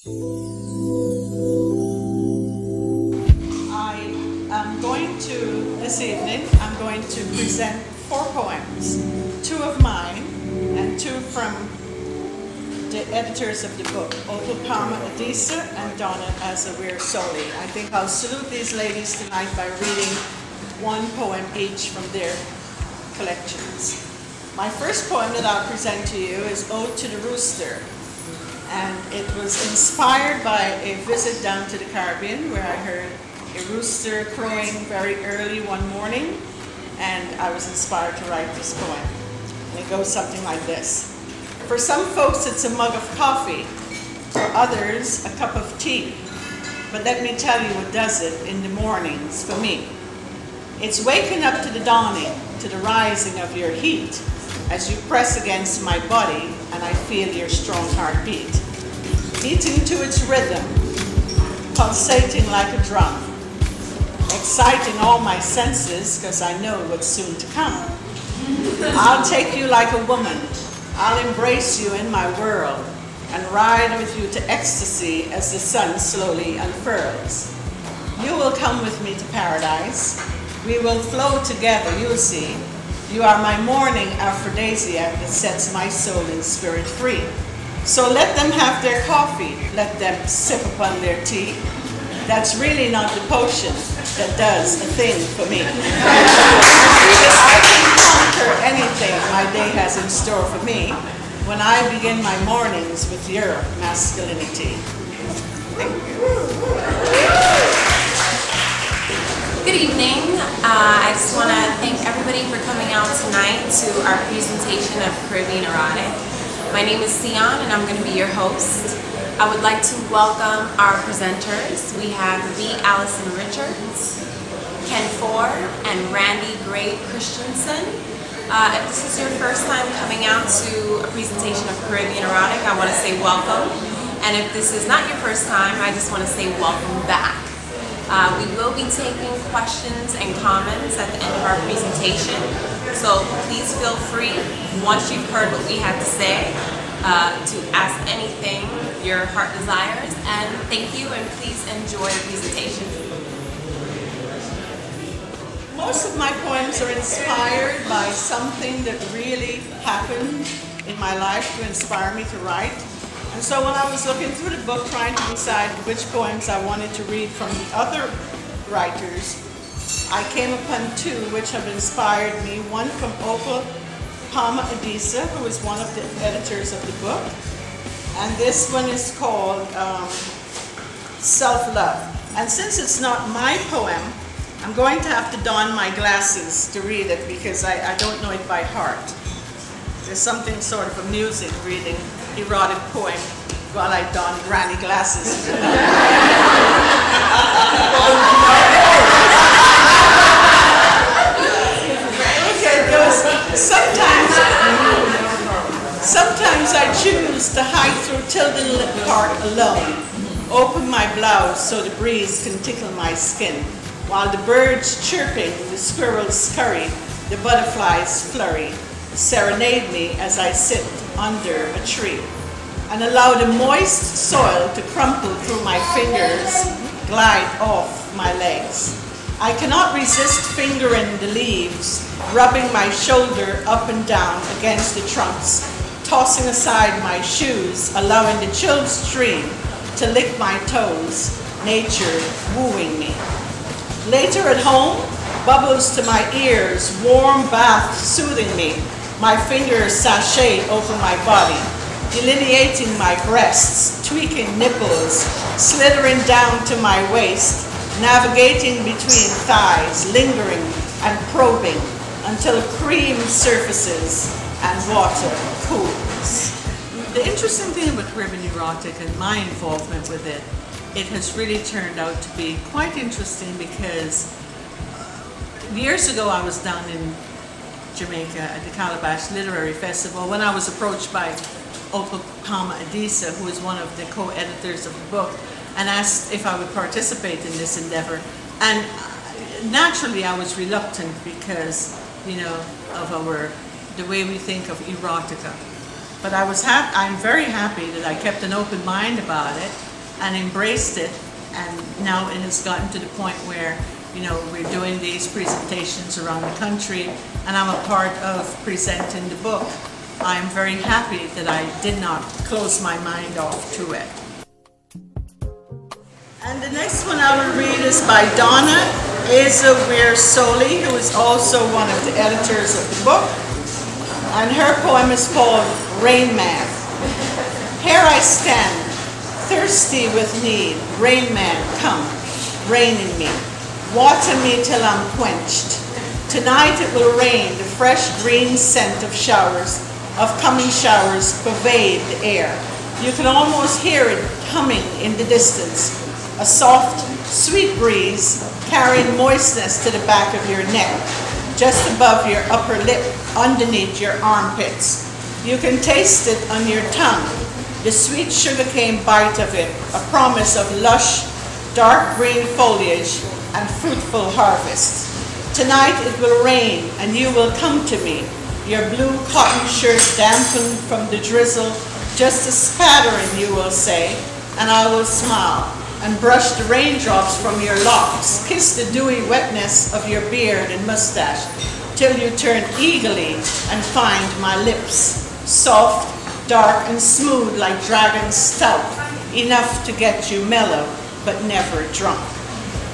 This evening, I'm going to present 4 poems, 2 of mine and 2 from the editors of the book, Pt1.mov and Donna Azawir Soli. I think I'll salute these ladies tonight by reading 1 poem each from their collections. My first poem that I'll present to you is Ode to the Rooster, and it was inspired by a visit down to the Caribbean where I heard a rooster crowing very early one morning, and I was inspired to write this poem. And it goes something like this. For some folks it's a mug of coffee, for others a cup of tea. But let me tell you what does it in the mornings for me. It's waking up to the dawning, to the rising of your heat, as you press against my body and I feel your strong heartbeat, beating to its rhythm, pulsating like a drum, exciting all my senses because I know what's soon to come. I'll take you like a woman, I'll embrace you in my world and ride with you to ecstasy as the sun slowly unfurls. You will come with me to paradise, we will flow together, you'll see. You are my morning aphrodisiac that sets my soul and spirit free. So let them have their coffee, let them sip upon their tea. That's really not the potion that does a thing for me. I can conquer anything my day has in store for me when I begin my mornings with your masculinity. Thank you. Good evening. I just want to thank everybody for coming out tonight to our presentation of Caribbean Erotic. My name is Sion and I'm going to be your host. I would like to welcome our presenters. We have V. Allison Richards, Ken Ford, and Randy Gray Christensen. If this is your first time coming out to a presentation of Caribbean Erotic, I want to say welcome. And if this is not your first time, I just want to say welcome back. We will be taking questions and comments at the end of our presentation. So please feel free, once you've heard what we have to say, to ask anything your heart desires. And thank you, and please enjoy the presentation. Most of my poems are inspired by something that really happened in my life to inspire me to write. And so when I was looking through the book trying to decide which poems I wanted to read from the other writers, I came upon 2 which have inspired me. One from Pt1.mov, who is one of the editors of the book. And this one is called Self-Love. And since it's not my poem, I'm going to have to don my glasses to read it because I don't know it by heart. There's something sort of amusing reading erotic poem while I don granny glasses. Sometimes I choose to hike through Tilden Park alone, open my blouse so the breeze can tickle my skin, while the birds chirping, the squirrels scurry, the butterflies flurry, serenade me as I sit under a tree, and allow the moist soil to crumple through my fingers, glide off my legs. I cannot resist fingering the leaves, rubbing my shoulder up and down against the trunks, tossing aside my shoes, allowing the chilled stream to lick my toes, nature wooing me. Later at home, bubbles to my ears, warm bath soothing me, my fingers sashay over my body, delineating my breasts, tweaking nipples, slithering down to my waist, navigating between thighs, lingering and probing until cream surfaces and water cools. The interesting thing about Caribbean Erotic and my involvement with it, it has really turned out to be quite interesting because years ago I was down in Jamaica at the Calabash Literary Festival when I was approached by Pt1.mov, who is one of the co-editors of the book, and asked if I would participate in this endeavor. And naturally I was reluctant because, you know, of the way we think of erotica. But I'm very happy that I kept an open mind about it, and embraced it, and now it has gotten to the point where, you know, we're doing these presentations around the country, and I'm a part of presenting the book. I'm very happy that I did not close my mind off to it. And the next one I will read is by Donna Weir-Soli, who is also one of the editors of the book. And her poem is called Rain Man. Here I stand, thirsty with need. Rain Man, come, rain in me. Water me till I'm quenched. Tonight it will rain, the fresh green scent of showers, of coming showers pervade the air. You can almost hear it humming in the distance. A soft, sweet breeze carrying moistness to the back of your neck, just above your upper lip, underneath your armpits. You can taste it on your tongue, the sweet sugarcane bite of it, a promise of lush, dark green foliage and fruitful harvest. Tonight it will rain and you will come to me, your blue cotton shirt dampened from the drizzle, just a spattering, you will say, and I will smile and brush the raindrops from your locks, kiss the dewy wetness of your beard and mustache, till you turn eagerly and find my lips, soft, dark, and smooth like dragon stout, enough to get you mellow, but never drunk.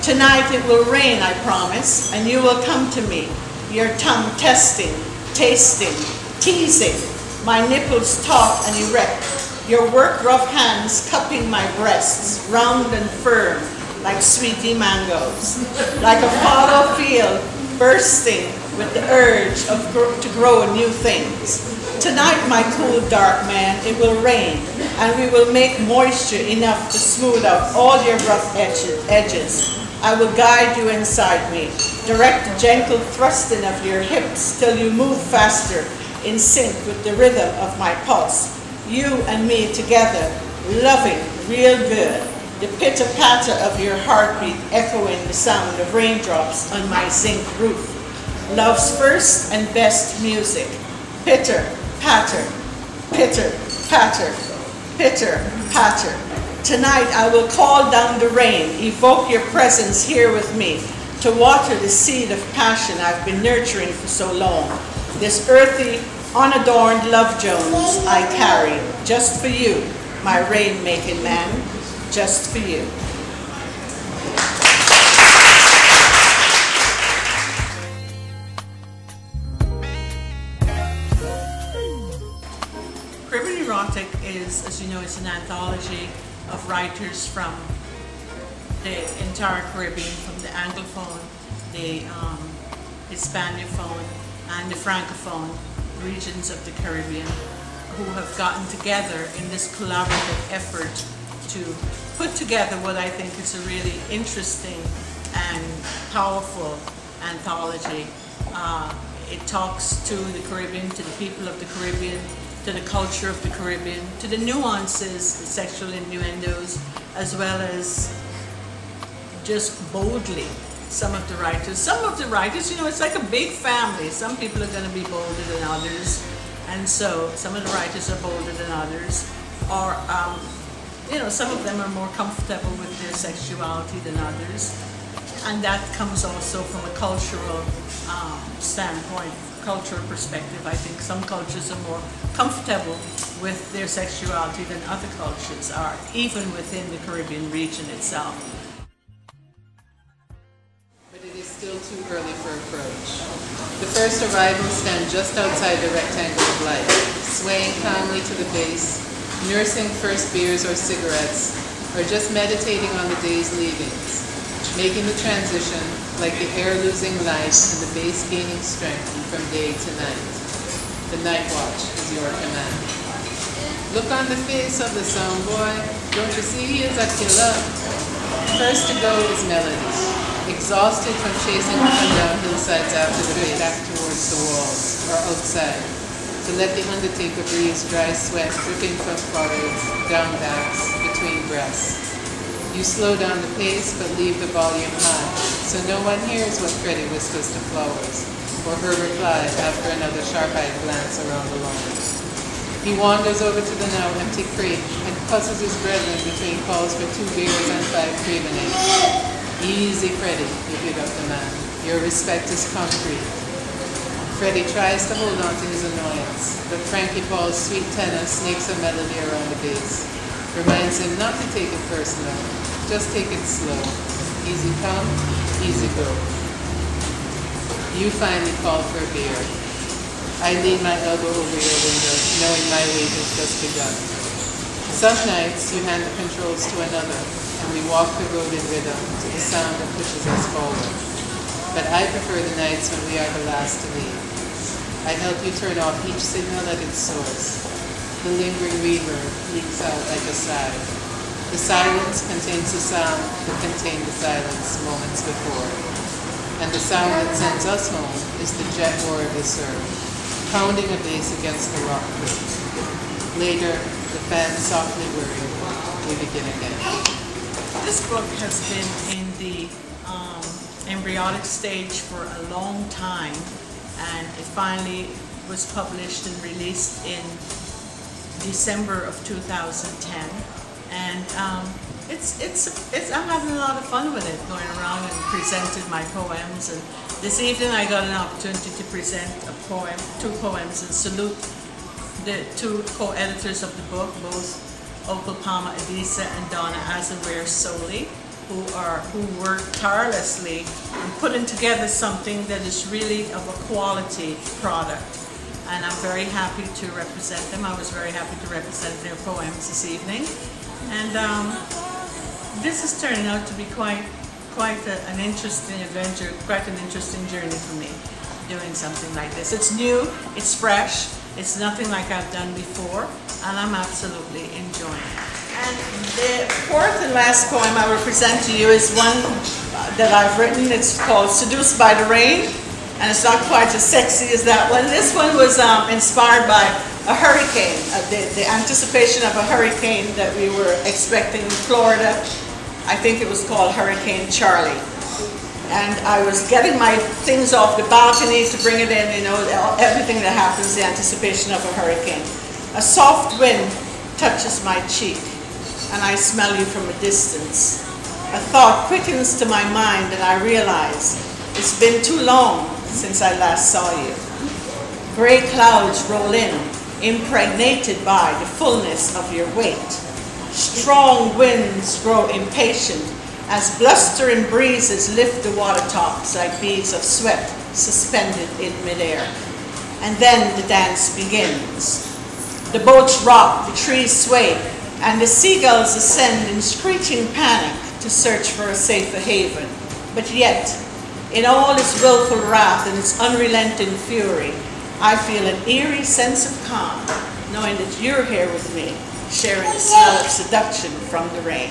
Tonight it will rain, I promise, and you will come to me, your tongue testing, tasting, teasing, my nipples taut and erect, your work-rough hands cupping my breasts, round and firm, like sweetie mangoes, like a fallow field bursting with the urge to grow new things. Tonight, my cool dark man, it will rain, and we will make moisture enough to smooth out all your rough edges. I will guide you inside me, direct the gentle thrusting of your hips till you move faster in sync with the rhythm of my pulse. You and me together, loving real good, the pitter-patter of your heartbeat echoing the sound of raindrops on my zinc roof. Love's first and best music, pitter, patter, pitter, patter, pitter, patter. Tonight I will call down the rain, evoke your presence here with me, to water the seed of passion I've been nurturing for so long. This earthy, unadorned love Jones I carry, just for you, my rain-making man, just for you. Caribbean Erotic is, as you know, it's an anthology of writers from the entire Caribbean, from the Anglophone, the Hispanophone, and the Francophone regions of the Caribbean, who have gotten together in this collaborative effort to put together what I think is a really interesting and powerful anthology. It talks to the Caribbean, to the people of the Caribbean, to the culture of the Caribbean, to the nuances, the sexual innuendos, as well as just boldly some of the writers. Some of the writers, you know, it's like a big family. Some people are going to be bolder than others, and so some of the writers are bolder than others, or you know, some of them are more comfortable with their sexuality than others, and that comes also from a cultural standpoint, cultural perspective. I think some cultures are more comfortable with their sexuality than other cultures are, even within the Caribbean region itself. But it is still too early for approach. The first arrivals stand just outside the rectangle of light, swaying calmly to the base, nursing first beers or cigarettes, or just meditating on the day's leavings, making the transition like the air losing life and the base gaining strength from day to night. The night watch is your command. Look on the face of the song boy, don't you see he is a killer? First to go is melody, exhausted from chasing up and down hillsides after the base, back towards the walls, or outside, to let the undertaker breathe dry sweat dripping from foreheads, down backs, between breasts. You slow down the pace, but leave the volume high, so no one hears what Freddie whispers to Flowers, or her reply after another sharp-eyed glance around the lawn. He wanders over to the now empty crate and cusses his brethren between calls for 2 beers and 5 cravenades. Easy, Freddy, you big up the man. Your respect is concrete. Freddy tries to hold on to his annoyance, but Frankie Paul's sweet tenor snakes a melody around the bass. Reminds him not to take it personal, just take it slow. Easy come, easy go. You finally call for a beer. I lean my elbow over your window, knowing my wait has just begun. Some nights you hand the controls to another, and we walk the road in rhythm to the sound that pushes us forward. But I prefer the nights when we are the last to leave. I help you turn off each signal at its source. The lingering reverb leaks out like a sigh. The silence contains the sound that contained the silence moments before. And the sound that sends us home is the jet roar of the surf, pounding a bass against the rock cliff. Later, the fan softly whirring, we begin again. This book has been in the embryonic stage for a long time, and it finally was published and released in December of 2010. And I'm having a lot of fun with it, going around and presented my poems. And this evening I got an opportunity to present two poems, and salute the 2 co-editors of the book, both Opal Palma Adisa and Donna Azaware Soley, who worked tirelessly in putting together something that is really of a quality product. And I'm very happy to represent them. I was very happy to represent their poems this evening. And this is turning out to be quite an interesting adventure, quite an interesting journey for me, doing something like this. It's new, it's fresh, it's nothing like I've done before, and I'm absolutely enjoying it. And the 4th and last poem I will present to you is one that I've written. It's called Seduced by the Rain, and it's not quite as sexy as that one. This one was inspired by a hurricane, the anticipation of a hurricane that we were expecting in Florida. I think it was called Hurricane Charlie. And I was getting my things off the balcony to bring it in, you know, everything that happens, the anticipation of a hurricane. A soft wind touches my cheek, and I smell you from a distance. A thought quickens to my mind, and I realize it's been too long since I last saw you. Gray clouds roll in, impregnated by the fullness of your weight. Strong winds grow impatient as blustering breezes lift the water tops like beads of sweat suspended in midair. And then the dance begins. The boats rock, the trees sway, and the seagulls ascend in screeching panic to search for a safer haven. But yet, in all its willful wrath and its unrelenting fury, I feel an eerie sense of calm, knowing that you're here with me, sharing the smell of seduction from the rain.